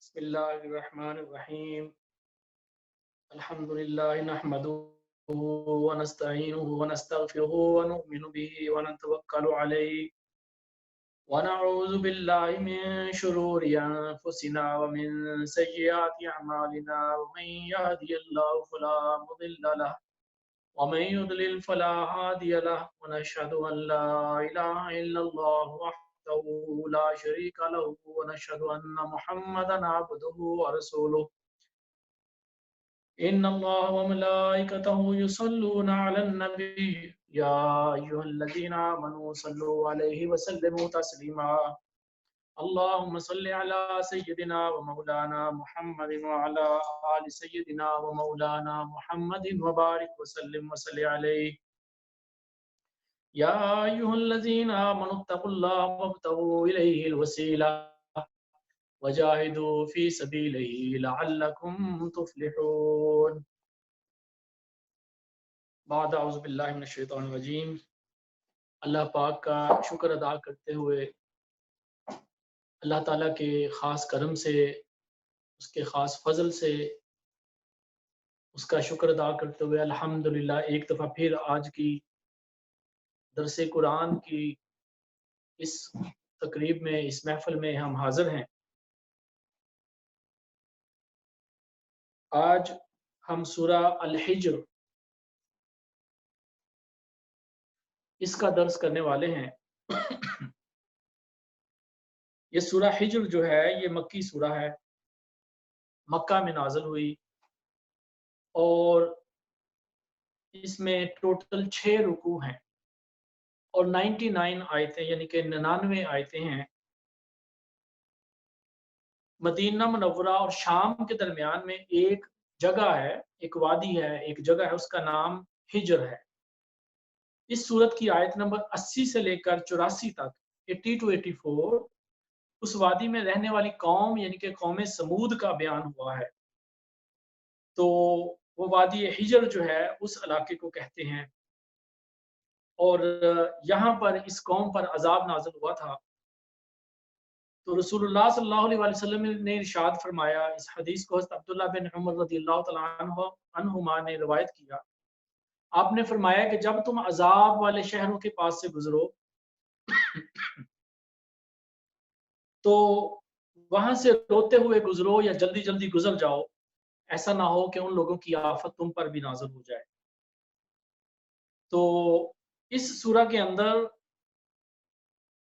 بسم الله الرحمن الرحيم. الحمد لله نحمده ونستعينه ونستغفره ونؤمن به ونتوكل عليه ونعوذ بالله من شرور أنفسنا ومن سيئات أعمالنا ومن يهدي الله فلا مضل له ومن يضلل فلا هادي له ونشهد أن لا إله إلا الله وحده لا شريك له ونشهد أن محمدا عبده ورسوله إن الله وملائكته يصلون على النبي يا أيها الذين آمنوا صلوا عليه وسلموا تسليما اللهم صل على سيدنا ومولانا محمد وعلى آل سيدنا ومولانا محمد وبارك وسلم وصل عليه يا أيها الذين آمنوا اتقوا الله وابتغوا إليه الوسيلة وجاهدوا في سبيله لعلكم تفلحون بعد اعوذ باللہ من الشیطان الرجیم۔ اللہ پاک کا شکر ادا کرتے ہوئے اللہ تعالیٰ کے خاص کرم سے، اس کے خاص فضل سے اس کا شکر ادا کرتے ہوئے الحمدللہ ایک دفعہ پھر آج کی درس قرآن کی اس تقریب میں، اس محفل میں ہم حاضر ہیں۔ آج ہم سورہ الحجر اس کا درس کرنے والے ہیں۔ یہ سورہ حجر جو ہے یہ مکی سورہ ہے، مکہ میں نازل ہوئی، اور اس میں ٹوٹل 6 رکوع ہیں اور 99 آیتیں یعنی کہ 99 آیتیں ہیں۔ مدینہ منورہ اور شام کے درمیان میں ایک جگہ ہے، ایک وادی ہے، ایک جگہ ہے، اس کا نام حجر ہے۔ اس سورت کی آیت نمبر 80 سے لے کر 84 تک، 80 to 84 اس وادی میں رہنے والی قوم یعنی کہ قوم سمود کا بیان ہوا ہے۔ تو وہ وادی حجر جو ہے اس علاقے کو کہتے ہیں، اور یہاں پر اس قوم پر عذاب نازل ہوا تھا۔ تو رسول اللہ صلی اللہ علیہ وسلم نے ارشاد فرمایا، اس حدیث کو حضرت عبداللہ بن عمر رضی اللہ تعالیٰ عنہما نے روایت کیا۔ آپ نے فرمایا کہ جب تم عذاب والے شہروں کے پاس سے گزرو تو وہاں سے روتے ہوئے گزرو یا جلدی جلدی گزر جاؤ، ایسا نہ ہو کہ ان لوگوں کی آفت تم پر بھی نازل ہو جائے۔ تو اس سورہ کے اندر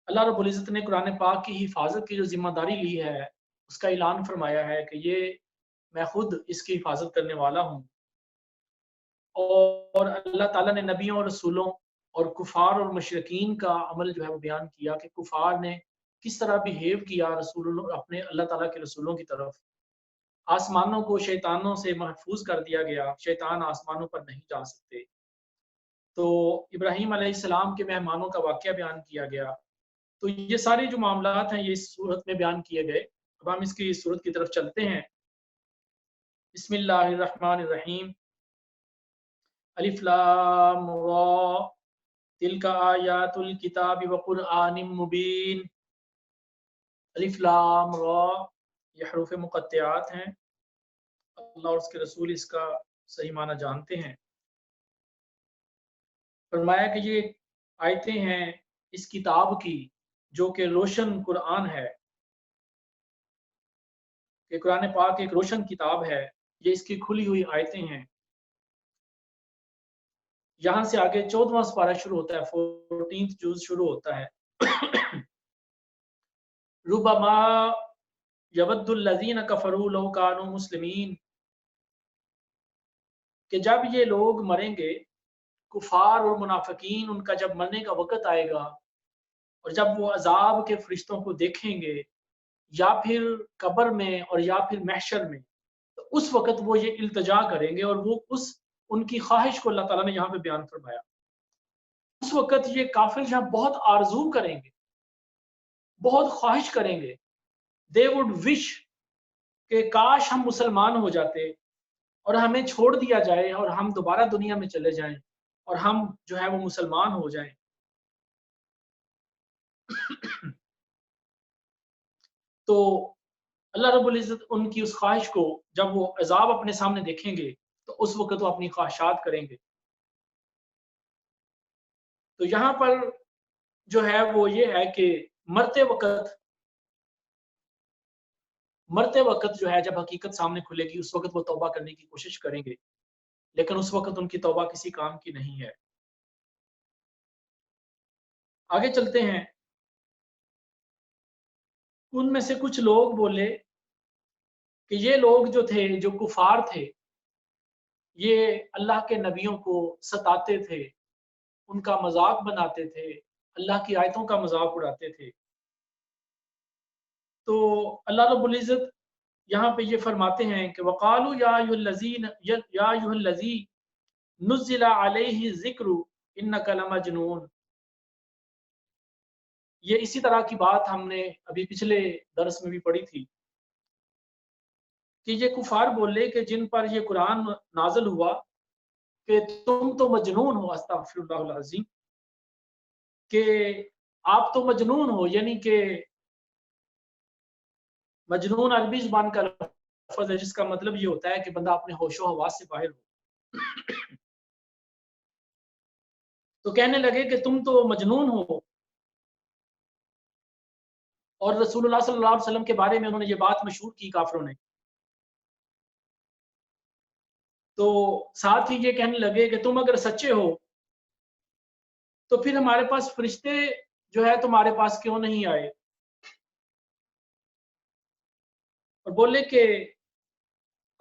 اللہ رب العزت نے قرآن پاک کی حفاظت کی جو ذمہ داری لی ہے، اس کا اعلان فرمایا ہے کہ یہ میں خود اس کی حفاظت کرنے والا ہوں۔ اور اللہ تعالیٰ نے نبیوں اور رسولوں اور کفار اور مشرکین کا عمل جو ہے وہ بیان کیا کہ کفار نے کس طرح بیہیو کیا اپنے اللہ تعالیٰ کے رسولوں کی طرف۔ آسمانوں کو شیطانوں سے محفوظ کر دیا گیا، شیطان آسمانوں پر نہیں جا سکتے۔ تو ابراہیم علیہ السلام کے مہمانوں کا واقعہ بیان کیا گیا۔ تو یہ سارے جو معاملات ہیں یہ اس صورت میں بیان کیے گئے۔ اب ہم اس کی صورت کی طرف چلتے ہیں۔ بسم اللہ الرحمن الرحیم۔ الف لام را تلک آیات الکتاب وقرآن مبین۔ الف لام را یہ حروف مقطعات ہیں، اللہ اور اس کے رسول اس کا صحیح معنی جانتے ہیں۔ فرمایا کہ یہ آیتیں ہیں اس کتاب کی جو کہ روشن قرآن ہے، کہ قرآن پاک ایک روشن کتاب ہے، یہ اس کی کھلی ہوئی آیتیں ہیں۔ یہاں سے آگے 14واں سپارہ شروع ہوتا ہے، 14th جز شروع ہوتا ہے۔ ربما یود الذین کفروا لو کانوا مسلمین، کہ جب یہ لوگ مریں گے، کفار اور منافقین، ان کا جب مرنے کا وقت آئے گا اور جب وہ عذاب کے فرشتوں کو دیکھیں گے یا پھر قبر میں اور یا پھر محشر میں، تو اس وقت وہ یہ التجا کریں گے، اور وہ ان کی خواہش کو اللہ تعالیٰ نے یہاں پہ بیان فرمایا۔ اس وقت یہ کافر جہاں بہت آرزو کریں گے، بہت خواہش کریں گے، they would wish کہ کاش ہم مسلمان ہو جاتے اور ہمیں چھوڑ دیا جائے اور ہم دوبارہ دنیا میں چلے جائیں اور ہم جو ہے وہ مسلمان ہو جائیں۔ تو اللہ رب العزت ان کی اس خواہش کو جب وہ عذاب اپنے سامنے دیکھیں گے تو اس وقت وہ اپنی خواہشات کریں گے. تو یہاں پر جو ہے وہ یہ ہے کہ مرتے وقت جو ہے جب حقیقت سامنے کھلے گی اس وقت وہ توبہ کرنے کی کوشش کریں گے، لیکن اس وقت ان کی توبہ کسی کام کی نہیں ہے. آگے چلتے ہیں. ان میں سے کچھ لوگ بولے کہ یہ لوگ جو تھے، جو کفار تھے، یہ اللہ کے نبیوں کو ستاتے تھے، ان کا مذاق بناتے تھے، اللہ کی آیتوں کا مذاق اڑاتے تھے. تو اللہ رب العزت یہاں پہ یہ فرماتے ہیں کہ وقالوا یا ایھا الذی نزل علیہ الذکر انک لمجنون. یہ اسی طرح کی بات ہم نے ابھی پچھلے درس میں بھی پڑھی تھی کہ یہ کفار بولے کہ جن پر یہ قرآن نازل ہوا کہ تم تو مجنون ہو، استغفر اللہ العظیم، کہ آپ تو مجنون ہو. یعنی کہ مجنون عربی زبان کا لفظ ہے جس کا مطلب یہ ہوتا ہے کہ بندہ اپنے ہوش و حواس سے باہر ہو. تو کہنے لگے کہ تم تو مجنون ہو. اور رسول اللہ صلی اللہ علیہ وسلم کے بارے میں انہوں نے یہ بات مشہور کی کافروں نے. تو ساتھ ہی یہ کہنے لگے کہ تم اگر سچے ہو تو پھر ہمارے پاس فرشتے جو ہے تمہارے پاس کیوں نہیں آئے. اور بولے کہ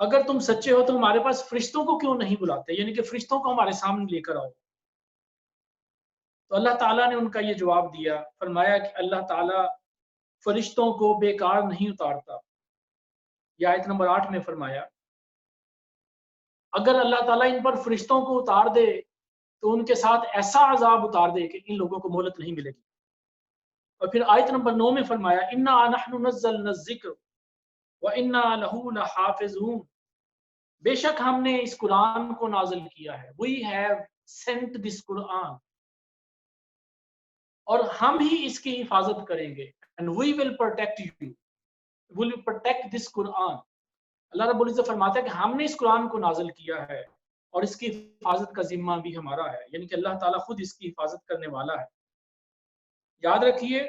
اگر تم سچے ہو تو ہمارے پاس فرشتوں کو کیوں نہیں بلاتے، یعنی کہ فرشتوں کو ہمارے سامنے لے کر آؤ. تو اللہ تعالیٰ نے ان کا یہ جواب دیا، فرمایا کہ اللہ تعالیٰ فرشتوں کو بیکار نہیں اتارتا. یہ آیت نمبر 8 میں فرمایا اگر اللہ تعالیٰ ان پر فرشتوں کو اتار دے تو ان کے ساتھ ایسا عذاب اتار دے کہ ان لوگوں کو مہلت نہیں ملے گی. اور پھر آیت نمبر 9 میں فرمایا انا نحن نزلنا الذکر وانا لہ لحافظون. بے شک ہم نے اس قرآن کو نازل کیا ہے، we have sent this Quran، اور ہم ہی اس کی حفاظت کریں گے. and we will protect you، we will protect this Quran. اللہ رب العزت فرماتا ہے کہ ہم نے اس قرآن کو نازل کیا ہے اور اس کی حفاظت کا ذمہ بھی ہمارا ہے، یعنی کہ اللہ تعالیٰ خود اس کی حفاظت کرنے والا ہے. یاد رکھیے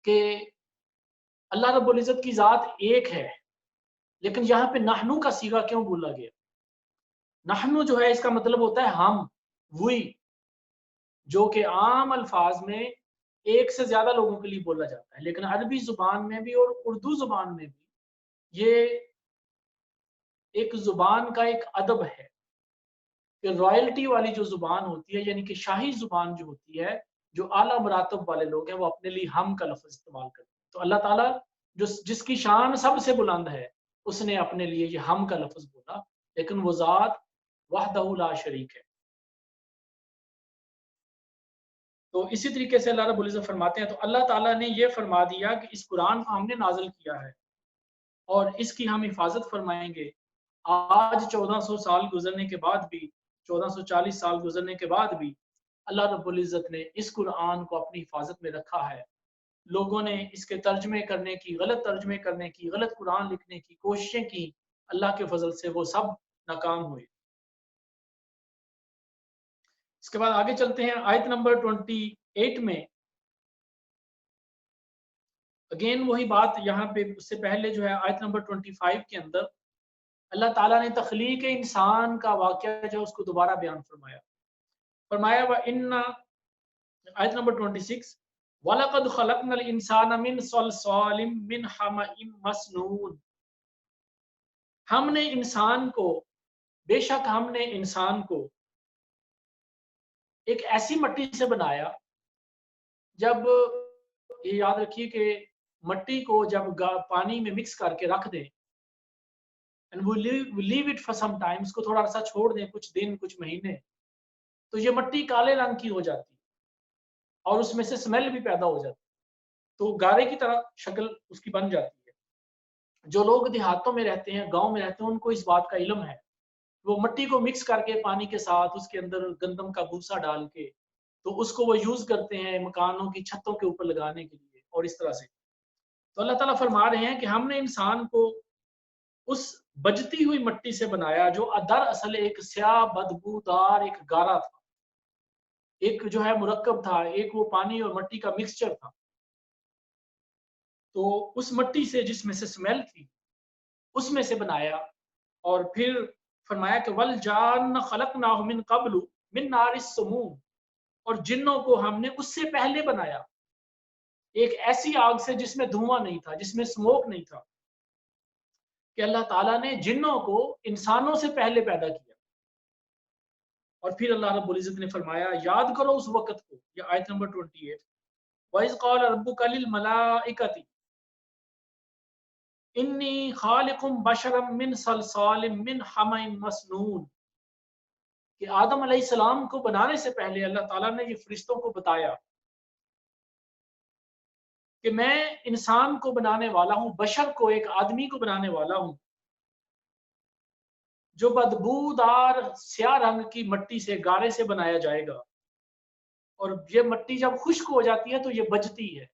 کہ اللہ رب العزت کی ذات ایک ہے، لیکن یہاں پہ نحنو کا صیغہ کیوں بولا گیا؟ نحنو جو ہے اس کا مطلب ہوتا ہے ہم، وی، جو کہ عام الفاظ میں ایک سے زیادہ لوگوں کے لیے بولا جاتا ہے، لیکن عربی زبان میں بھی اور اردو زبان میں بھی یہ ایک زبان کا ایک ادب ہے کہ رائلٹی والی جو زبان ہوتی ہے، یعنی کہ شاہی زبان جو ہوتی ہے، جو اعلیٰ مراتب والے لوگ ہیں وہ اپنے لیے ہم کا لفظ استعمال کرتے ہیں. تو اللہ تعالیٰ جس کی شان سب سے بلند ہے اس نے اپنے لیے یہ ہم کا لفظ بولا، لیکن وہ ذات وحدہ لا شریک ہے. تو اسی طریقے سے اللہ رب العزت فرماتے ہیں تو اللہ تعالیٰ نے یہ فرما دیا کہ اس قرآن کو ہم نے نازل کیا ہے اور اس کی ہم حفاظت فرمائیں گے. آج 1400 سال گزرنے کے بعد بھی، 1440 سال گزرنے کے بعد بھی اللہ رب العزت نے اس قرآن کو اپنی حفاظت میں رکھا ہے. لوگوں نے اس کے ترجمے کرنے کی، غلط ترجمے کرنے کی، غلط قرآن لکھنے کی کوششیں کی، اللہ کے فضل سے وہ سب ناکام ہوئے. اس کے بعد آگے چلتے ہیں آیت نمبر 28 میں. اگین وہی بات یہاں پہ اس سے پہلے جو ہے آیت نمبر 25 کے اندر اللہ تعالیٰ نے تخلیق انسان کا واقعہ جو اس کو دوبارہ بیان فرمایا. فرمایا آیت نمبر 26 وَلَقَدْ خَلَقْنَا الْإِنسَانَ مِنْ صَلْصَالٍ مِّنْ حَمَإٍ مَّسْنُونٍ. ہم نے انسان کو، بے شک ہم نے انسان کو ایک ایسی مٹی سے بنایا. جب یہ یاد رکھیے کہ مٹی کو جب پانی میں مکس کر کے رکھ دیں and we leave it for some time، اس کو تھوڑا سا چھوڑ دیں، کچھ دن کچھ مہینے، تو یہ مٹی کالے رنگ کی ہو جاتی اور اس میں سے سمیل بھی پیدا ہو جاتی، تو گارے کی طرح شکل اس کی بن جاتی ہے. جو لوگ دیہاتوں میں رہتے ہیں، گاؤں میں رہتے ہیں، ان کو اس بات کا علم ہے. وہ مٹی کو مکس کر کے پانی کے ساتھ اس کے اندر گندم کا بھوسا ڈال کے تو اس کو وہ یوز کرتے ہیں مکانوں کی چھتوں کے اوپر لگانے کے لیے اور اس طرح سے. تو اللہ تعالیٰ فرما رہے ہیں کہ ہم نے انسان کو اس بجتی ہوئی مٹی سے بنایا جو دراصل ایک سیاہ بدبودار ایک گارا تھا، ایک جو ہے مرکب تھا، ایک وہ پانی اور مٹی کا مکسچر تھا۔ تو اس مٹی سے جس میں سے اسمیل تھی اس میں سے بنایا، اور پھر فرمایا کہ والجان خلقناہ من قبل من نار السموم، اور جنوں کو ہم نے اس سے پہلے بنایا ایک ایسی آگ سے جس میں دھواں نہیں تھا، جس میں سموک نہیں تھا، کہ اللہ تعالیٰ نے جنوں کو انسانوں سے پہلے پیدا کیا۔ اور پھر اللہ رب العزت نے فرمایا یاد کرو اس وقت کو، یہ آیت نمبر 28، وَإِذْ قَالَ رَبُّكَ لِلْمَلَائِكَةِ إِنِّي خَالِقٌ بَشَرًا مِّن صَلْصَالٍ مِّن حَمَإٍ مَّسْنُونٍ، کہ آدم علیہ السلام کو بنانے سے پہلے اللہ تعالیٰ نے یہ فرشتوں کو بتایا کہ میں انسان کو بنانے والا ہوں، بشر کو، ایک آدمی کو بنانے والا ہوں جو بدبودار سیاہ رنگ کی مٹی سے، گارے سے بنایا جائے گا، اور یہ مٹی جب خشک ہو جاتی ہے تو یہ بجتی ہے،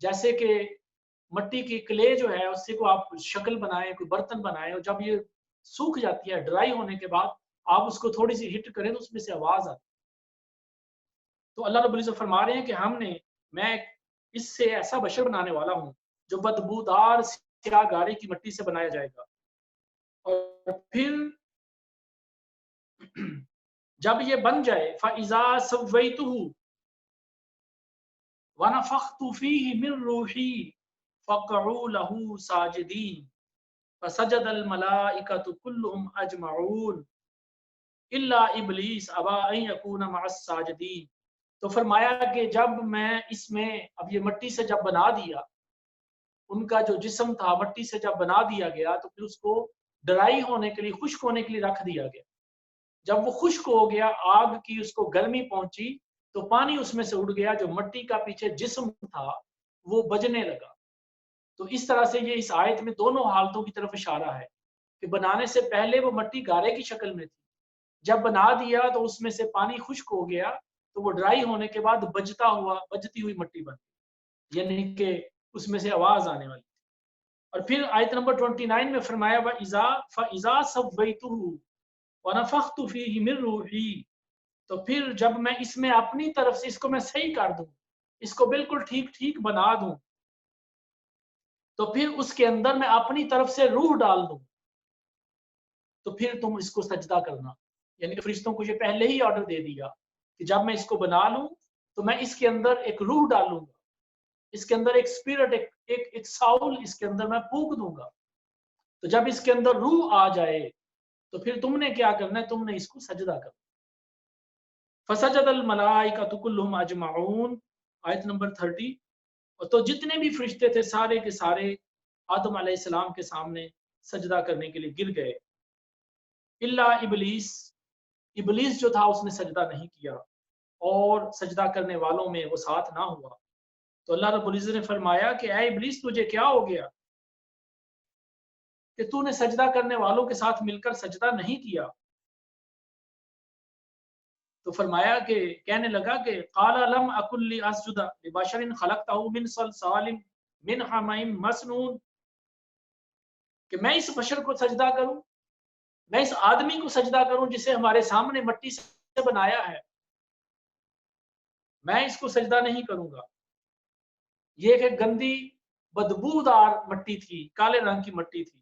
جیسے کہ مٹی کی کلے جو ہے اس سے کو آپ شکل بنائیں، کوئی برتن بنائیں، اور جب یہ سوکھ جاتی ہے ڈرائی ہونے کے بعد آپ اس کو تھوڑی سی ہٹ کریں تو اس میں سے آواز آتی ہے۔ تو اللہ رب العزت فرما رہے ہیں کہ میں اس سے ایسا بشر بنانے والا ہوں جو بدبودار سیاہ گارے کی مٹی سے بنایا جائے گا، اور پھر جب یہ بن جائے فَإِذَا سَوَّيْتُهُ وَنَفَخْتُ فِيهِ مِن رُوحِي فَقَعُوا لَهُ سَاجِدِينَ فَسَجَدَ الْمَلَائِكَةُ كُلُّهُمْ أَجْمَعُونَ إِلَّا إِبْلِيسَ أَبَىٰ أَن يَكُونَ مَعَ السَّاجِدِينَ۔ تو فرمایا کہ جب میں اس میں اب یہ مٹی سے جب بنا دیا، ان کا جو جسم تھا مٹی سے جب بنا دیا گیا تو پھر اس کو ڈرائی ہونے کے لیے، خشک ہونے کے لیے رکھ دیا گیا۔ جب وہ خشک ہو گیا، آگ کی اس کو گرمی پہنچی تو پانی اس میں سے اڑ گیا، جو مٹی کا پیچھے جسم تھا وہ بجنے لگا۔ تو اس طرح سے یہ اس آیت میں دونوں حالتوں کی طرف اشارہ ہے کہ بنانے سے پہلے وہ مٹی گارے کی شکل میں تھی، جب بنا دیا تو اس میں سے پانی خشک ہو گیا تو وہ ڈرائی ہونے کے بعد بجتی ہوئی مٹی بن گئی، یعنی کہ اس میں سے آواز آنے والی تھی۔ اور پھر آیت نمبر 29 میں فرمایا فَإِذَا سَوَّيْتُهُ وَنَفَخْتُ فِيهِ مِن رُوحِي، تو پھر جب میں اس میں اپنی طرف سے اس کو میں صحیح کر دوں، اس کو بالکل ٹھیک ٹھیک بنا دوں، تو پھر اس کے اندر میں اپنی طرف سے روح ڈال دوں، تو پھر تم اس کو سجدہ کرنا۔ یعنی کہ فرشتوں کو یہ پہلے ہی آرڈر دے دیا کہ جب میں اس کو بنا لوں تو میں اس کے اندر ایک روح ڈالوں گا، اس کے اندر ایک اسپرٹ، ایک ساؤل اس کے اندر میں پھونک دوں گا۔ تو جب اس کے اندر روح آ جائے تو پھر تم نے کیا کرنا ہے، تم نے اس کو سجدہ کرنا۔ فسجد الملائکۃ کلہم اجمعون، آیت نمبر 30۔ تو جتنے بھی فرشتے تھے سارے کے سارے آدم علیہ السلام کے سامنے سجدہ کرنے کے لیے گر گئے، الا ابلیس، ابلیس جو تھا اس نے سجدہ نہیں کیا، اور سجدہ کرنے والوں میں وہ ساتھ نہ ہوا۔ تو اللہ رب العزت نے فرمایا کہ اے ابلیس تجھے کیا ہو گیا کہ تو نے سجدہ کرنے والوں کے ساتھ مل کر سجدہ نہیں کیا؟ تو فرمایا کہ کہنے لگا کہ قال لم اکن لاسجد لبشر خلقته من صلصال من حمإ مسنون، کہ میں اس بشر کو سجدہ کروں، میں اس آدمی کو سجدہ کروں جسے ہمارے سامنے مٹی سے بنایا ہے، میں اس کو سجدہ نہیں کروں گا۔ یہ ایک گندی بدبودار مٹی تھی، کالے رنگ کی مٹی تھی۔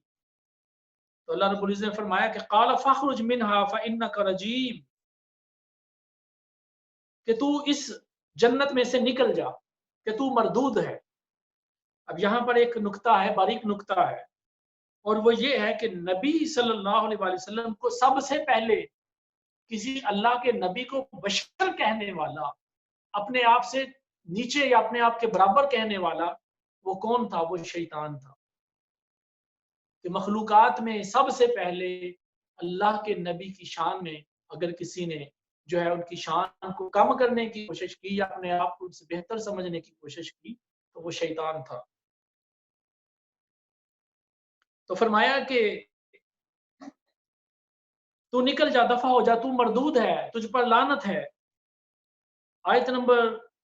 تو اللہ رب العزت نے فرمایا کہ قال فاخرج منها فانك رجیم، کہ تو اس جنت میں سے نکل جا، کہ تو مردود ہے۔ اب یہاں پر ایک نکتہ ہے، باریک نکتہ ہے، اور وہ یہ ہے کہ نبی صلی اللہ علیہ وسلم کو سب سے پہلے کسی اللہ کے نبی کو بشر کہنے والا، اپنے آپ سے نیچے یا اپنے آپ کے برابر کہنے والا وہ کون تھا؟ وہ شیطان تھا۔ کہ مخلوقات میں سب سے پہلے اللہ کے نبی کی شان میں اگر کسی نے جو ہے ان کی شان کو کم کرنے کی کوشش کی یا اپنے آپ کو ان سے بہتر سمجھنے کی کوشش کی تو وہ شیطان تھا۔ تو فرمایا کہ تو نکل جا، دفع ہو جا، تو مردود ہے، تجھ پر لعنت ہے۔ آیت نمبر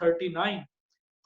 39,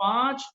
5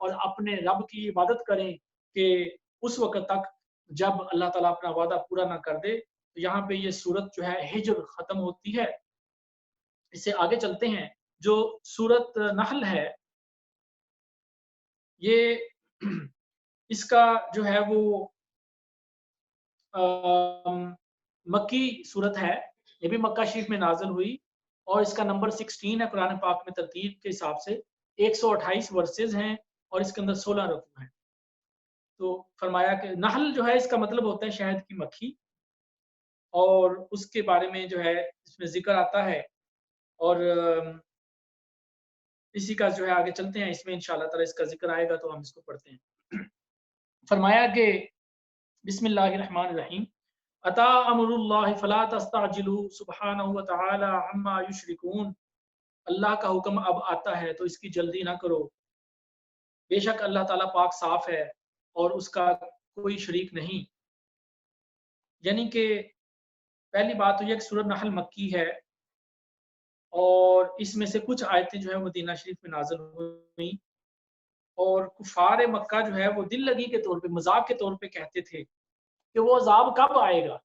اور اپنے رب کی عبادت کریں کہ اس وقت تک جب اللہ تعالیٰ اپنا وعدہ پورا نہ کر دے۔ تو یہاں پہ یہ سورت جو ہے ہجر ختم ہوتی ہے۔ اس سے آگے چلتے ہیں، جو سورت نحل ہے یہ اس کا جو ہے وہ مکی صورت ہے، یہ بھی مکہ شریف میں نازل ہوئی، اور اس کا نمبر 16 ہے قرآن پاک میں ترتیب کے حساب سے، 128 ورسز ہیں اور اس کے اندر 16 رکوع ہیں۔ تو فرمایا کہ نحل جو ہے اس کا مطلب ہوتا ہے شہد کی مکھی، اور اس کے بارے میں جو ہے اس میں ذکر آتا ہے، اور اسی کا جو ہے آگے چلتے ہیں، اس میں انشاءاللہ تعالی اس کا ذکر آئے گا تو ہم اس کو پڑھتے ہیں۔ فرمایا کہ بسم اللہ الرحمن الرحیم، اتا امر اللہ فلا تستعجلوا سبحانہ وتعالی عما یشرکون، اللہ کا حکم اب آتا ہے تو اس کی جلدی نہ کرو، بے شک اللہ تعالیٰ پاک صاف ہے اور اس کا کوئی شریک نہیں۔ یعنی کہ پہلی بات تو یہ کہ سورۃ نحل مکی ہے، اور اس میں سے کچھ آیتیں جو ہے مدینہ شریف میں نازل ہوئی، اور کفار مکہ جو ہے وہ دل لگی کے طور پہ، مذاق کے طور پہ کہتے تھے کہ وہ عذاب کب آئے گا۔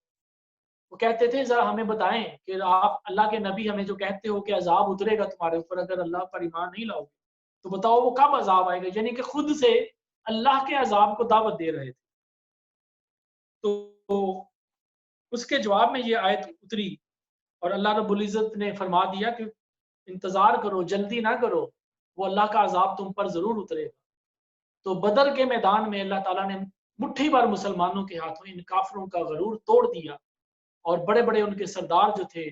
وہ کہتے تھے ذرا ہمیں بتائیں کہ آپ اللہ کے نبی ہمیں جو کہتے ہو کہ عذاب اترے گا تمہارے اوپر اگر اللہ پر ایمان نہیں لاؤ گے، تو بتاؤ وہ کب عذاب آئے گا۔ یعنی کہ خود سے اللہ کے عذاب کو دعوت دے رہے تھے۔ تو اس کے جواب میں یہ آیت اتری، اور اللہ رب العزت نے فرما دیا کہ انتظار کرو، جلدی نہ کرو، وہ اللہ کا عذاب تم پر ضرور اترے گا۔ تو بدر کے میدان میں اللہ تعالیٰ نے مٹھی بھر مسلمانوں کے ہاتھوں ان کافروں کا غرور توڑ دیا، اور بڑے بڑے ان کے سردار جو تھے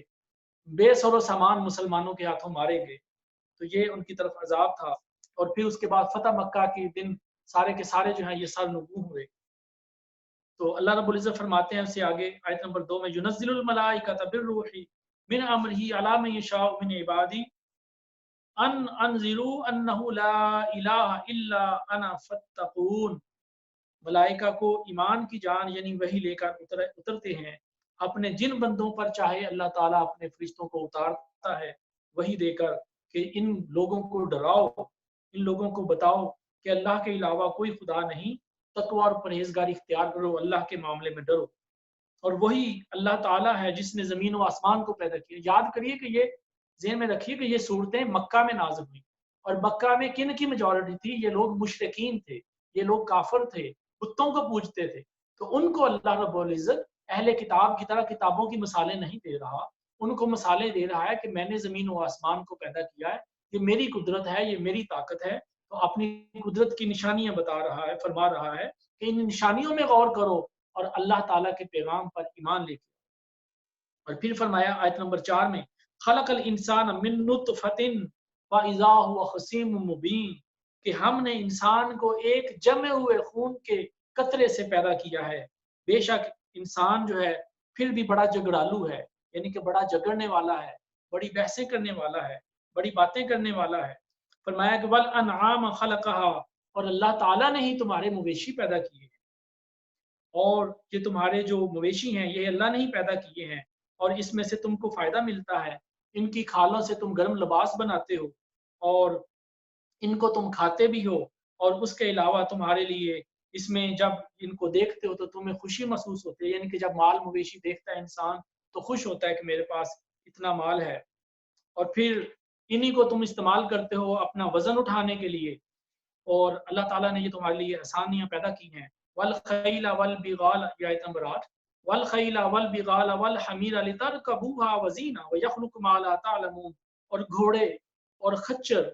بے سر و سامان مسلمانوں کے ہاتھوں مارے گئے۔ تو یہ ان کی طرف عذاب تھا، اور پھر اس کے بعد فتح مکہ کے دن سارے کے سارے جو ہیں یہ سر نگوں ہوئے۔ تو اللہ رب العزت فرماتے ہیں اس سے آگے آیت نمبر 2 میں، ينزل الملائکۃ بالروح من امرہ علی من یشاء من عبادی ان انذروا انہ لا الہ الا انا فاتقون، ملائکہ کو ایمان کی جان یعنی وحی لے کر اترتے ہیں اپنے جن بندوں پر چاہے اللہ تعالیٰ اپنے فرشتوں کو اتارتا ہے وحی دے کر کہ ان لوگوں کو ڈراؤ، ان لوگوں کو بتاؤ کہ اللہ کے علاوہ کوئی خدا نہیں، تقوی اور پرہیزگاری اختیار کرو، اللہ کے معاملے میں ڈرو۔ اور وہی اللہ تعالیٰ ہے جس نے زمین و آسمان کو پیدا کیا۔ یاد کریے کہ یہ ذہن میں رکھیے کہ یہ صورتیں مکہ میں نازل ہوئی، اور مکہ میں کن کی میجورٹی تھی؟ یہ لوگ مشرکین تھے، یہ لوگ کافر تھے، بتوں کو پوجتے تھے۔ تو ان کو اللہ رب العزت اہل کتاب کی طرح کتابوں کی مثالیں نہیں دے رہا، ان کو مثالیں دے رہا ہے کہ میں نے زمین و آسمان کو پیدا کیا ہے، یہ میری قدرت ہے، یہ میری طاقت ہے۔ تو اپنی قدرت کی نشانیاں بتا رہا ہے، فرما رہا ہے کہ ان نشانیوں میں غور کرو اور اللہ تعالیٰ کے پیغام پر ایمان لے کے۔ اور پھر فرمایا آیت نمبر 4 میں، خلق الانسان من نطفۃ واذا هو خصیم مبین، کہ ہم نے انسان کو ایک جمے ہوئے خون کے قطرے سے پیدا کیا ہے، بے شک انسان جو ہے پھر بھی بڑا جھگڑالو ہے، یعنی کہ بڑا جھگڑنے والا ہے، بڑی بحثیں کرنے والا ہے، بڑی باتیں کرنے والا ہے۔ فرمایا کہ والانعام خلقها، اور اللہ تعالیٰ نے ہی تمہارے مویشی پیدا کیے ہیں، اور یہ تمہارے جو مویشی ہیں یہ اللہ نے ہی پیدا کیے ہیں، اور اس میں سے تم کو فائدہ ملتا ہے، ان کی کھالوں سے تم گرم لباس بناتے ہو، اور ان کو تم کھاتے بھی ہو، اور اس کے علاوہ تمہارے لیے اس میں جب ان کو دیکھتے ہو تو تمہیں خوشی محسوس ہوتی ہے، یعنی کہ جب مال مویشی دیکھتا ہے انسان تو خوش ہوتا ہے کہ میرے پاس اتنا مال ہے، اور پھر انہی کو تم استعمال کرتے ہو اپنا وزن اٹھانے کے لیے، اور اللہ تعالیٰ نے یہ تمہارے لیے آسانیاں پیدا کی ہیں۔ والخیل والبغال، یہ آیت نمبر 8، والخیل والبغال والحمیر لترکبوها وزینہ ویخلق ما لا تعلمون، اور گھوڑے اور خچر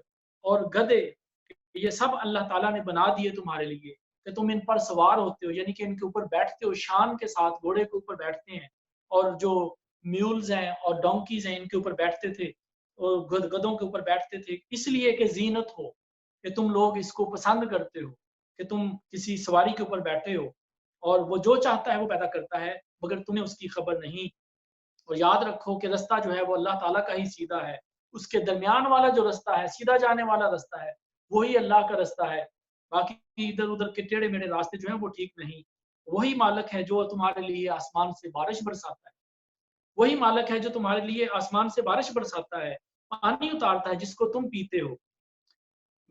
اور گدھے یہ سب اللہ تعالیٰ نے بنا دیے تمہارے لیے کہ تم ان پر سوار ہوتے ہو، یعنی کہ ان کے اوپر بیٹھتے ہو، شان کے ساتھ گھوڑے کے اوپر بیٹھتے ہیں، اور جو میولز ہیں اور ڈونکیز ہیں ان کے اوپر بیٹھتے تھے، اور گدھوں کے اوپر بیٹھتے تھے، اس لیے کہ زینت ہو، کہ تم لوگ اس کو پسند کرتے ہو کہ تم کسی سواری کے اوپر بیٹھے ہو، اور وہ جو چاہتا ہے وہ پیدا کرتا ہے مگر تمہیں اس کی خبر نہیں۔ اور یاد رکھو کہ رستہ جو ہے وہ اللہ تعالیٰ کا ہی سیدھا ہے، اس کے درمیان والا جو رستہ ہے، سیدھا جانے والا رستہ ہے، وہی اللہ کا رستہ ہے، باقی ادھر ادھر کے ٹیڑے میڑے راستے جو ہیں وہ ٹھیک نہیں۔ وہی مالک ہے جو تمہارے لیے آسمان سے بارش برساتا ہے، وہی مالک ہے جو تمہارے لیے آسمان سے بارش برساتا ہے، پانی اتارتا ہے جس کو تم پیتے ہو،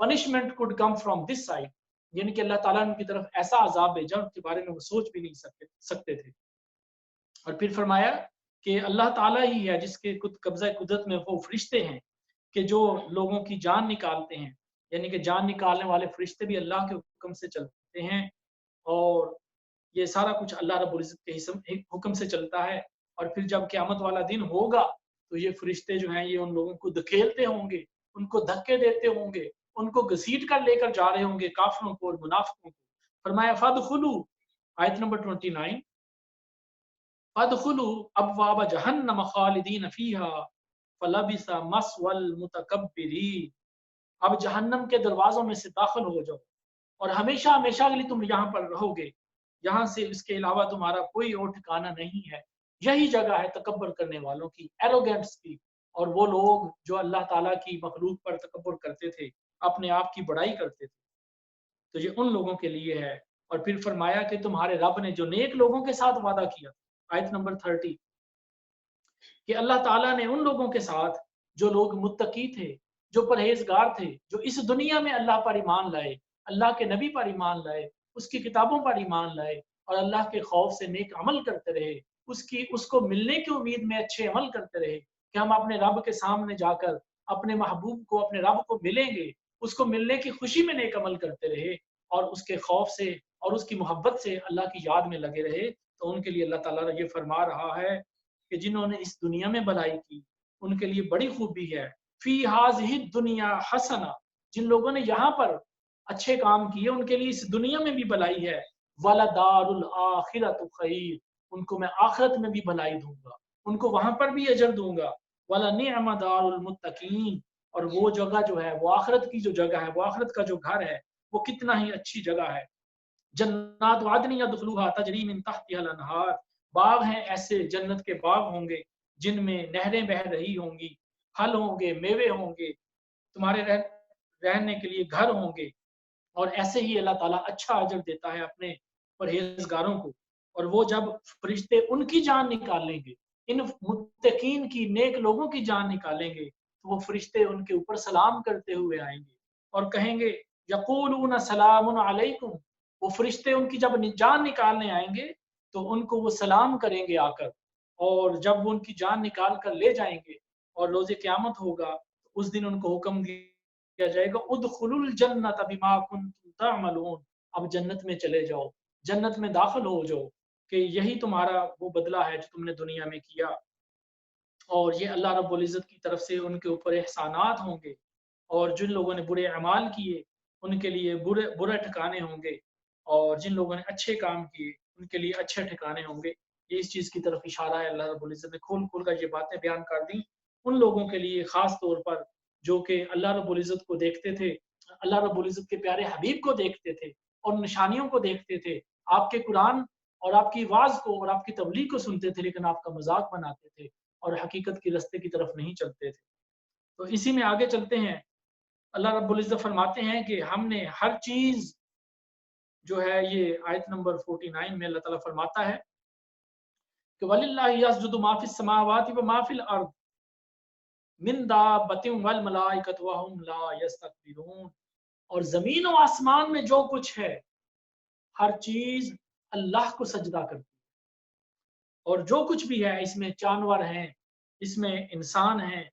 punishment could come from this side। یعنی کہ اللہ تعالیٰ نے ان کی طرف ایسا عذاب بھیجا ان کے بارے میں وہ سوچ بھی نہیں سکتے تھے۔ اور پھر فرمایا کہ اللہ تعالیٰ ہی ہے جس کے قبضہ قدرت میں وہ فرشتے ہیں کہ جو لوگوں کی جان نکالتے ہیں، یعنی کہ جان نکالنے والے فرشتے بھی اللہ کے حکم سے چلتے ہیں، اور یہ سارا کچھ اللہ رب العزت کے حکم سے چلتا ہے۔ اور پھر جب قیامت والا دن ہوگا تو یہ فرشتے جو ہیں یہ ان لوگوں کو دھکیلتے ہوں گے، ان کو دھکے دیتے ہوں گے، ان کو گھسیٹ کر لے کر جا رہے ہوں گے کافروں کو اور منافقوں کو۔ فرمایا فادخلوا، آیت نمبر 29، فادخلوا ابواب جہنم خالدین فیہا فلبث مثوى المتکبرین۔ اب جہنم کے دروازوں میں سے داخل ہو جاؤ اور ہمیشہ ہمیشہ کے لیے تم یہاں پر رہو گے، یہاں سے اس کے علاوہ تمہارا کوئی اور ٹھکانہ نہیں ہے۔ یہی جگہ ہے تکبر کرنے والوں کی، ایروگینٹس کی، اور وہ لوگ جو اللہ تعالیٰ کی مخلوق پر تکبر کرتے تھے، اپنے آپ کی بڑائی کرتے تھے، تو یہ ان لوگوں کے لیے ہے۔ اور پھر فرمایا کہ تمہارے رب نے جو نیک لوگوں کے ساتھ وعدہ کیا، آیت نمبر 30، کہ اللہ تعالیٰ نے ان لوگوں کے ساتھ جو لوگ متقی تھے، جو پرہیزگار تھے، جو اس دنیا میں اللہ پر ایمان لائے، اللہ کے نبی پر ایمان لائے، اس کی کتابوں پر ایمان لائے، اور اللہ کے خوف سے نیک عمل کرتے رہے، اس کو ملنے کی امید میں اچھے عمل کرتے رہے کہ ہم اپنے رب کے سامنے جا کر اپنے محبوب کو، اپنے رب کو ملیں گے، اس کو ملنے کی خوشی میں نیک عمل کرتے رہے، اور اس کے خوف سے اور اس کی محبت سے اللہ کی یاد میں لگے رہے، تو ان کے لیے اللہ تعالیٰ یہ فرما رہا ہے کہ جنہوں نے اس دنیا میں بھلائی کی ان کے لیے بڑی خوبی ہے۔ فی ہذہ الدنیا حسنہ، جن لوگوں نے یہاں پر اچھے کام کیے ان کے لیے اس دنیا میں بھی بھلائی ہے۔ وَلَدَارُ الْآخِرَةُ خَيْرٌ، ان کو میں آخرت میں بھی بھلائی دوں گا، ان کو وہاں پر بھی اجر دوں گا۔ وَلَنِعْمَ دَارُ الْمُتَّقِينَ، اور وہ جگہ جو ہے، وہ آخرت کی جو جگہ ہے، وہ آخرت کا جو گھر ہے، وہ کتنا ہی اچھی جگہ ہے۔ جنات عدن یدخلوها تجری من تحتها الانہار، باغ ہیں ایسے، جنت کے باغ ہوں گے جن میں نہریں بہہ رہی ہوں گی، پھل ہوں گے، میوے ہوں گے، تمہارے رہنے کے لیے گھر ہوں گے، اور ایسے ہی اللہ تعالیٰ اچھا اجر دیتا ہے اپنے پرہیزگاروں کو۔ اور وہ جب فرشتے ان کی جان نکالیں گے، ان متقین کی، نیک لوگوں کی جان نکالیں گے، تو وہ فرشتے ان کے اوپر سلام کرتے ہوئے آئیں گے اور کہیں گے یقولون سلام علیکم۔ وہ فرشتے ان کی جب جان نکالنے آئیں گے تو ان کو وہ سلام کریں گے آ کر، اور جب وہ ان کی جان نکال کر لے جائیں گے اور روز قیامت ہوگا تو اس دن ان کو حکم دیا جائے گا ادخلوا الجنۃ بما کنتم تعملون، اب جنت میں چلے جاؤ، جنت میں داخل ہو جاؤ، کہ یہی تمہارا وہ بدلہ ہے جو تم نے دنیا میں کیا۔ اور یہ اللہ رب العزت کی طرف سے ان کے اوپر احسانات ہوں گے، اور جن لوگوں نے برے اعمال کیے ان کے لیے برے ٹھکانے ہوں گے، اور جن لوگوں نے اچھے کام کیے ان کے لیے اچھے ٹھکانے ہوں گے۔ یہ اس چیز کی طرف اشارہ ہے، اللہ رب العزت نے کھول کھول کر یہ باتیں بیان کر دیں ان لوگوں کے لیے خاص طور پر جو کہ اللہ رب العزت کو دیکھتے تھے، اللہ رب العزت کے پیارے حبیب کو دیکھتے تھے اور نشانیوں کو دیکھتے تھے، آپ کے قرآن اور آپ کی آواز کو اور آپ کی تبلیغ کو سنتے تھے، لیکن آپ کا مذاق بناتے تھے اور حقیقت کی رستے کی طرف نہیں چلتے تھے۔ تو اسی میں آگے چلتے ہیں، اللہ رب العزت فرماتے ہیں کہ ہم نے ہر چیز جو ہے، یہ آیت نمبر 49 میں اللہ تعالیٰ فرماتا ہے کہ وَلِلَّهِ يَسْجُدُ مَا فِي السَّمَاوَاتِ وَمَا فِي الْأَرْضِ مِن دَابَّةٍ وَالْمَلَائِكَةُ وَهُمْ لَا يَسْتَكْبِرُونَ، اور زمین و آسمان میں جو کچھ ہے ہر چیز اللہ کو سجدہ کرتی ہے، اور جو کچھ بھی ہے اس میں جانور ہیں، اس میں انسان ہیں،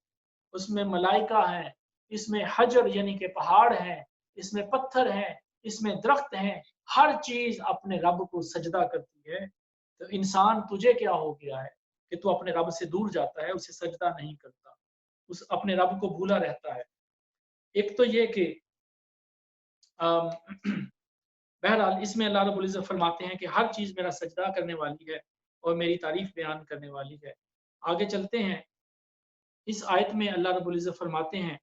اس میں ملائکہ ہیں، اس میں حجر یعنی کہ پہاڑ ہیں، اس میں پتھر ہیں، اس میں درخت ہیں، ہر چیز اپنے رب کو سجدہ کرتی ہے۔ تو انسان تجھے کیا ہو گیا ہے کہ تو اپنے رب سے دور جاتا ہے، اسے سجدہ نہیں کرتا، اپنے رب کو بھولا رہتا ہے۔ ایک تو یہ کہ بہرحال اس میں اللہ رب العزت فرماتے ہیں کہ ہر چیز میرا سجدہ کرنے والی ہے اور میری تعریف بیان کرنے والی ہے۔ آگے چلتے ہیں، اس آیت میں اللہ رب العزت فرماتے ہیں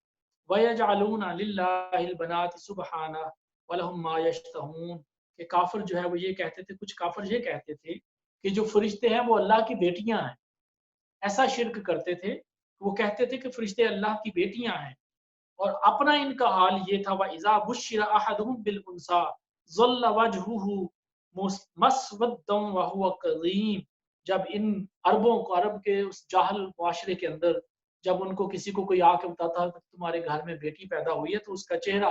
وَيَجْعَلُونَ لِلَّهِ الْبَنَاتِ سُبْحَانَهُ وَلَهُم مَّا يَشْتَهُونَ، کہ کافر جو ہے وہ یہ کہتے تھے، کچھ کافر یہ کہتے تھے کہ جو فرشتے ہیں وہ اللہ کی بیٹیاں ہیں، ایسا شرک کرتے تھے، وہ کہتے تھے کہ فرشتے اللہ کی بیٹیاں ہیں، اور اپنا ان کا حال یہ تھا وَإِذَا بُشِّرَ أَحَدُهُم بِالْأُنثىٰ ظَلَّ وَجْهُهُ مُسْوَدًّا وَهُوَ كَظِيمٌ، جب ان عربوں کو، عرب کے اس جاہل معاشرے کے اندر جب ان کو کسی کو کوئی آ کے بتاتا ہے کہ تمہارے گھر میں بیٹی پیدا ہوئی ہے تو اس کا چہرہ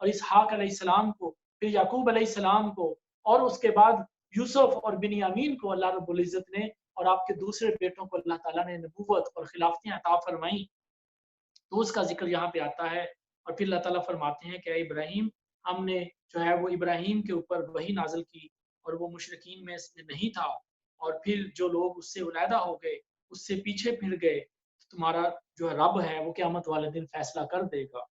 اور اسحاق علیہ السلام کو، پھر یعقوب علیہ السلام کو، اور اس کے بعد یوسف اور بنیامین کو اللہ رب العزت نے، اور آپ کے دوسرے بیٹوں کو اللہ تعالیٰ نے نبوت اور خلافتیں عطا فرمائیں، تو اس کا ذکر یہاں پہ آتا ہے۔ اور پھر اللہ تعالیٰ فرماتے ہیں کہ اے ابراہیم، ہم نے جو ہے وہ ابراہیم کے اوپر وحی نازل کی اور وہ مشرکین میں سے نہیں تھا، اور پھر جو لوگ اس سے علیحدہ ہو گئے، اس سے پیچھے پھر گئے، تو تمہارا جو رب ہے وہ قیامت والے دن فیصلہ کر دے گا۔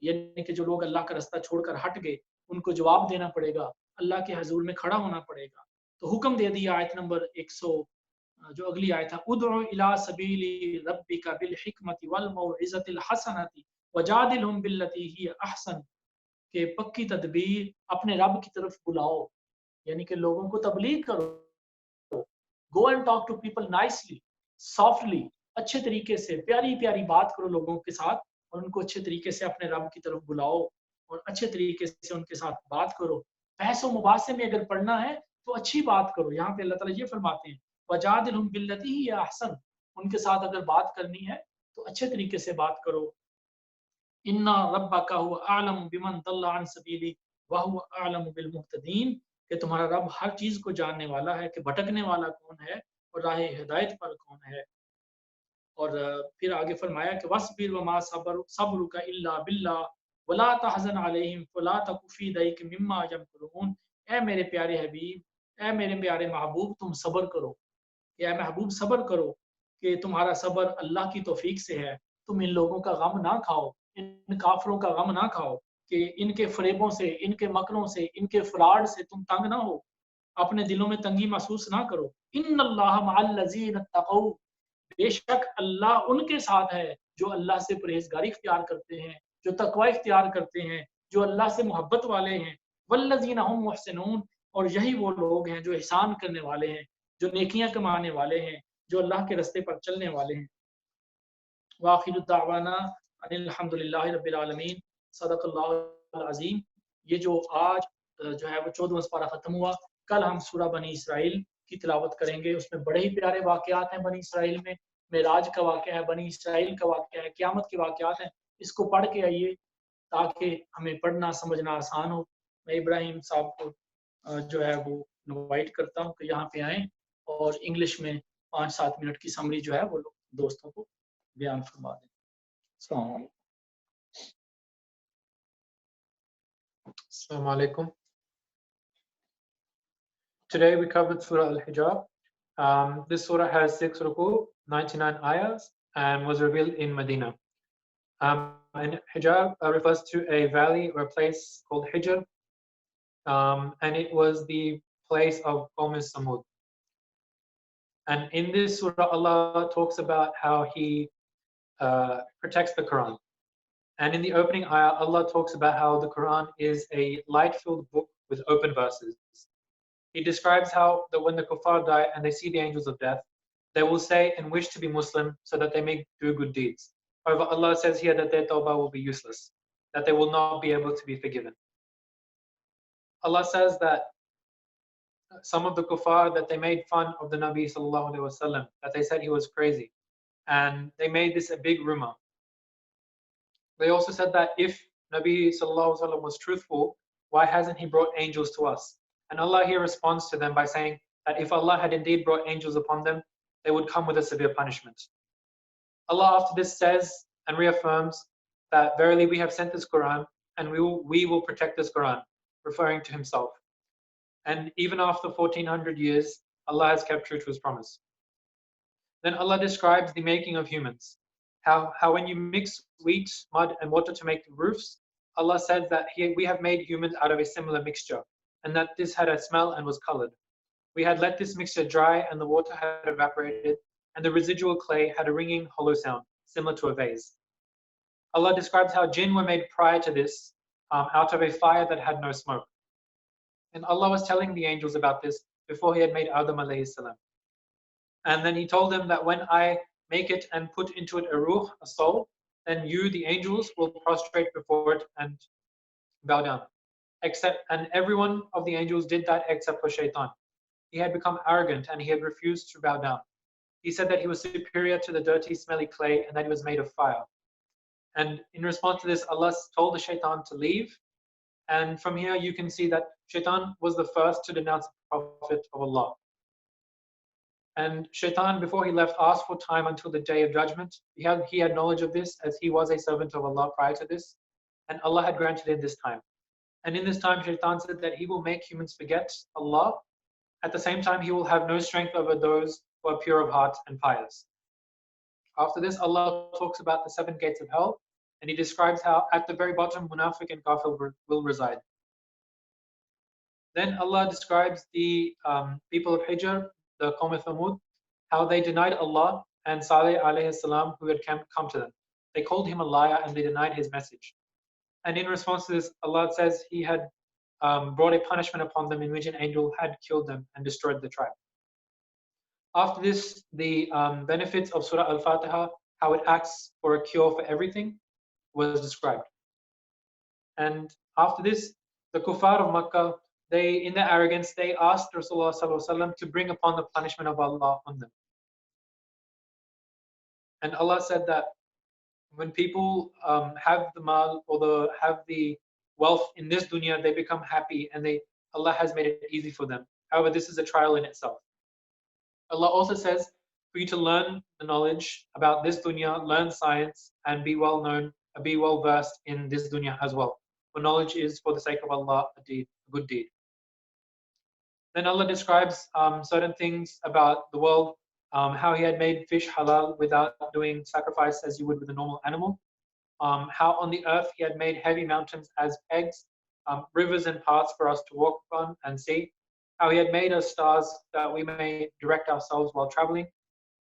یعنی کہ جو لوگ اللہ کا رستہ چھوڑ کر ہٹ گئے، ان کو جواب دینا پڑے گا، اللہ کے حضور میں کھڑا ہونا پڑے گا۔ تو حکم دے دیا آیت نمبر 100 جو اگلی آیت ہے، ادعو الی سبیل ربک بالحکمت والموعظۃ الحسنۃ وجادلہم باللتی ہی احسن، کہ پکی تدبیر اپنے رب کی طرف بلاؤ، یعنی کہ لوگوں کو تبلیغ کرو، go and talk to people nicely, softly, اچھے طریقے سے پیاری پیاری بات کرو لوگوں کے ساتھ، اور ان کو اچھے طریقے سے اپنے رب کی طرف بلاؤ اور اچھے طریقے سے ان کے ساتھ بات کرو۔ بحث و مباحثے میں اگر پڑھنا ہے تو اچھی بات کرو، یہاں پہ اللہ تعالیٰ یہ فرماتے ہیں وَجَادِلْهُمْ بِالَّتِي هِيَ أَحْسَنُ، ان کے ساتھ اگر بات کرنی ہے تو اچھے طریقے سے بات کرو۔ اِنَّ رَبَّكَ هُوَ أَعْلَمُ بِمَنْ ضَلَّ عَنْ سَبِيلِهِ وَهُوَ أَعْلَمُ بِالْمُهْتَدِينَ، کہ تمہارا رب ہر چیز کو جاننے والا ہے کہ بھٹکنے والا کون ہے اور راہ ہدایت پر کون ہے۔ اور پھر آگے فرمایا کہ وَاصْبِرْ وَمَا صَبْرُكَ إِلَّا بِاللَّهِ وَلَا تَحْزَنْ عَلَيْهِمْ وَلَا تَكُ فِي ضَيْقٍ مِّمَّا يَمْكُرُونَ، اے میرے پیارے حبیب، اے میرے پیارے محبوب، تم صبر کرو، اے محبوب صبر کرو، کہ تمہارا صبر اللہ کی توفیق سے ہے۔ تم ان لوگوں کا غم نہ کھاؤ، ان کافروں کا غم نہ کھاؤ، کہ ان کے فریبوں سے، ان کے مکروں سے، ان کے فراڈ سے تم تنگ نہ ہو، اپنے دلوں میں تنگی محسوس نہ کرو۔ ان اللہ مع الذین اتقوا، بے شک اللہ ان کے ساتھ ہے جو اللہ سے پرہیزگاری اختیار کرتے ہیں، جو تقوی اختیار کرتے ہیں، جو اللہ سے محبت والے ہیں۔ والذین هم محسنون، اور یہی وہ لوگ ہیں جو احسان کرنے والے ہیں، جو نیکیاں کمانے والے ہیں، جو اللہ کے رستے پر چلنے والے ہیں۔ وآخر الدعوانا ان الحمد للہ رب العالمین، صدق اللہ العظیم۔ یہ جو آج جو ہے وہ 14واں پارہ ختم ہوا، کل ہم سورہ بنی اسرائیل کی تلاوت کریں گے۔ اس میں بڑے ہی پیارے واقعات ہیں بنی اسرائیل میں، معراج کا واقعہ ہے، بنی اسرائیل کا واقعہ ہے، قیامت کے واقعات ہیں۔ اس کو پڑھ کے آئیے تاکہ ہمیں پڑھنا سمجھنا آسان ہو۔ میں ابراہیم صاحب کو جو ہے وہ انوائٹ کرتا ہوں کہ یہاں پہ آئیں اور انگلش میں 5-7 منٹ کی سمری جو ہے وہ دوستوں کو بیان فرما دیں۔ السلام علیکم۔ Assalamu alaikum. Today we covered Surah Al-Hijab. This surah has 6 ruku, 99 ayahs, and was revealed in Medina. And Hijab refers to a valley or a place called Hijr, and it was the place of Qawm Samud. And in this surah, Allah talks about how He protects the Quran. And in the opening ayah, Allah talks about how the Quran is a light-filled book with open verses. He describes how that when the kuffar die and they see the angels of death, they will say and wish to be Muslim so that they may do good deeds. However, Allah says here that their tawbah will be useless, that they will not be able to be forgiven. Allah says that some of the kuffar, that they made fun of the Nabi sallallahu alaihi wasallam, that they said he was crazy, and they made this a big rumor. They also said that if Nabi sallallahu alaihi wasallam was truthful, why hasn't he brought angels to us? And Allah here responds to them by saying that if Allah had indeed brought angels upon them, they would come with a severe punishment. Allah after this says and reaffirms that verily we have sent this Quran and we will protect this Quran, referring to himself. And even after 1400 years, Allah has kept true to his promise. Then Allah describes the making of humans. How when you mix wheat, mud, and water to make the roofs, Allah says that we have made humans out of a similar mixture, and that this had a smell and was colored. We had let this mixture dry, and the water had evaporated, and the residual clay had a ringing, hollow sound, similar to a vase. Allah describes how jinn were made prior to this, out of a fire that had no smoke. And Allah was telling the angels about this before He had made Adam alayhi salam. And then He told them that when I make it and put into it a ruh, a soul, then you, the angels, will prostrate before it and bow down. And every one of the angels did that except for Shaitan. He had become arrogant and he had refused to bow down. He said that he was superior to the dirty, smelly clay and that he was made of fire. And in response to this, Allah told the Shaitan to leave, And from here you can see that Shaitan was the first to denounce the Prophet of Allah. And Shaitan, before he left, asked for time until the day of judgment. He had knowledge of this, as he was a servant of Allah prior to this, and Allah had granted him this time. And in this time, Shaitan said that he will make humans forget Allah. At the same time, he will have no strength over those who are pure of heart and pious. After this, Allah talks about the 7 gates of hell, and He describes how at the very bottom, Munafiq and Kafir will reside. Then Allah describes the people of Hijr, the Qawm of Thamud, how they denied Allah and Saleh alayhi salam, who had come to them. They called him a liar and they denied his message. And in response to this, Allah says He had brought a punishment upon them in which an angel had killed them and destroyed the tribe. After this, the benefits of Surah Al-Fatiha, how it acts for a cure for everything, was described. And after this, the kuffar of Makkah, in their arrogance, they asked Rasulullah sallallahu alaihi wasallam to bring upon the punishment of Allah on them. And Allah said that when people have the mal or have the wealth in this dunya, they become happy and Allah has made it easy for them. However, this is a trial in itself. Allah also says for you to learn the knowledge about this dunya, learn science, and be well versed in this dunya as well. For knowledge is for the sake of Allah a good deed. Then Allah describes certain things about the world, how He had made fish halal without doing sacrifice as you would with a normal animal. How on the earth He had made heavy mountains as pegs, rivers and paths for us to walk on and see. How He had made us stars that we may direct ourselves while traveling.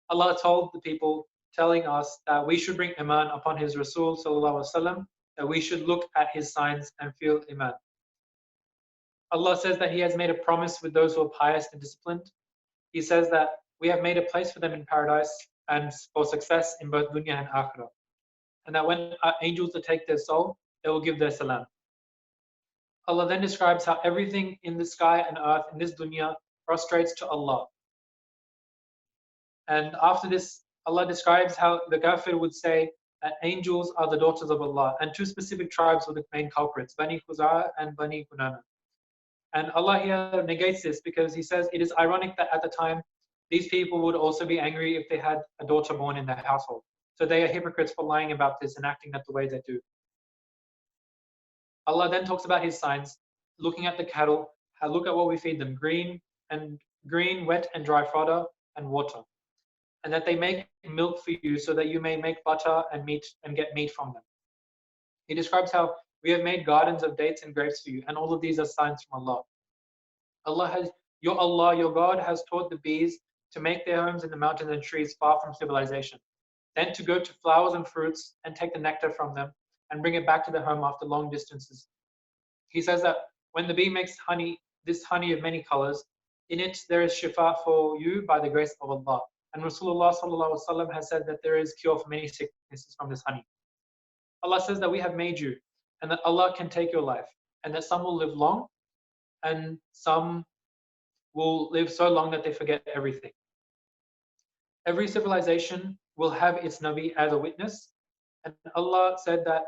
Allah told the people, telling us that we should bring Iman upon His Rasul sallallahu alaihi wasallam, that we should look at his signs and feel Iman. Allah says that He has made a promise with those who are pious and disciplined. He says that we have made a place for them in paradise and for success in both dunya and akhirah. And that when angels take their soul, they will give their salam. Allah then describes how everything in the sky and earth in this dunya prostrates to Allah. And after this, Allah describes how the kafir would say that angels are the daughters of Allah, and 2 specific tribes were the main culprits, Bani Khuzaa and Bani Kunana. And Allah here negates this because He says it is ironic that at the time these people would also be angry if they had a daughter born in their household. So they are hypocrites for lying about this and acting the way they do. Allah then talks about His signs, looking at the cattle, look at what we feed them, green, wet and dry fodder and water. And that they make milk for you so that you may make butter and meat and get meat from them. He describes how we have made gardens of dates and grapes for you, and all of these are signs from Allah. Your God has taught the bees to make their homes in the mountains and trees far from civilization, then to go to flowers and fruits and take the nectar from them and bring it back to their home after long distances. He says that when the bee makes honey, this honey of many colors, in it there is shifa for you by the grace of Allah. And Rasulullah sallallahu alaihi wasallam has said that there is cure for many sicknesses from this honey. Allah says that we have made you, and that Allah can take your life, and that some will live long, and some will live so long that they forget everything. Every civilization will have its Nabi as a witness, and Allah said that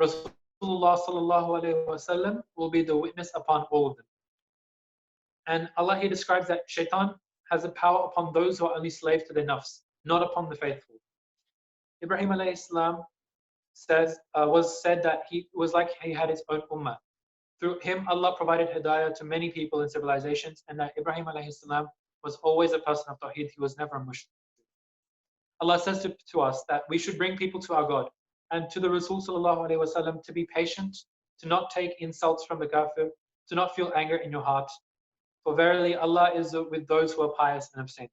Rasulullah sallallahu alaihi wasallam will be the witness upon all of them. And Allah here describes that Shaitan has a power upon those who are only slaves to their nafs, not upon the faithful. Ibrahim alayhi salam was said that he was like he had his own ummah. Through him, Allah provided hidayah to many people in civilizations, and that Ibrahim alayhi salam was always a person of Tawheed. He was never a mushrik. Allah says to us that we should bring people to our God, and to the Rasul sallallahu alaihi wasallam to be patient, to not take insults from the kafir, to not feel anger in your heart. For verily Allah is with those who are pious and abstaining.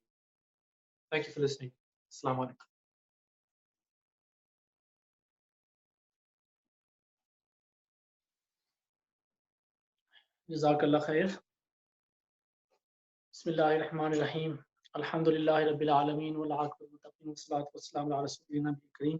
Thank you for listening. Assalamu alaikum. Jazakallah khair. Bismillahir Rahmanir Rahim. Alhamdulillahi Rabbil Alameen wal aqibatu muttaqin wassalatu wassalamu ala rasulina nabiyil kareem.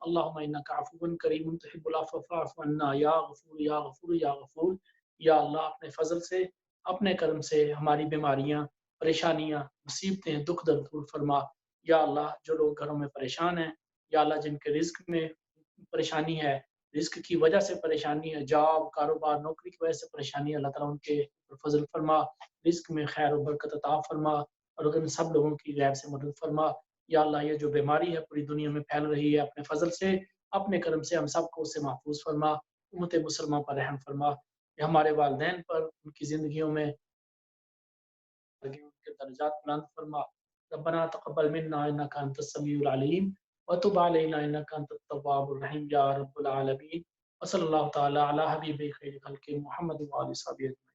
اللہم انک عفو کریم تحب العفو فاعف عنا یا غفور یا غفور یا غفور۔ یا اللہ اپنے فضل سے، اپنے کرم سے ہماری بیماریاں، پریشانیاں، مصیبتیں، دکھ درد دور فرما۔ یا اللہ جو لوگ گھروں میں پریشان ہیں، یا اللہ جن کے رزق میں پریشانی ہے، رزق کی وجہ سے پریشانی ہے، جاب، کاروبار، نوکری کی وجہ سے پریشانی ہے، اللہ تعالیٰ ان کے فضل فرما، رزق میں خیر و برکت عطا فرما، اور ان سب لوگوں کی غیب سے مدد فرما۔ یا اللہ یہ جو بیماری ہے پوری دنیا میں پھیل رہی ہے، اپنے فضل سے، اپنے کرم سے ہم سب کو اس سے محفوظ فرما، امت مسلمہ پر رحم فرما، کہ ہمارے والدین پر، ان کی زندگیوں میں ان کے درجات بلند فرما۔ ربنا تقبل منا انک انت السمیع العلیم وتب علینا انک انت التواب الرحیم یا رب العالمین۔ وصلی اللہ تعالی علی حبیب خیر خلق محمد وعلی صحبہ۔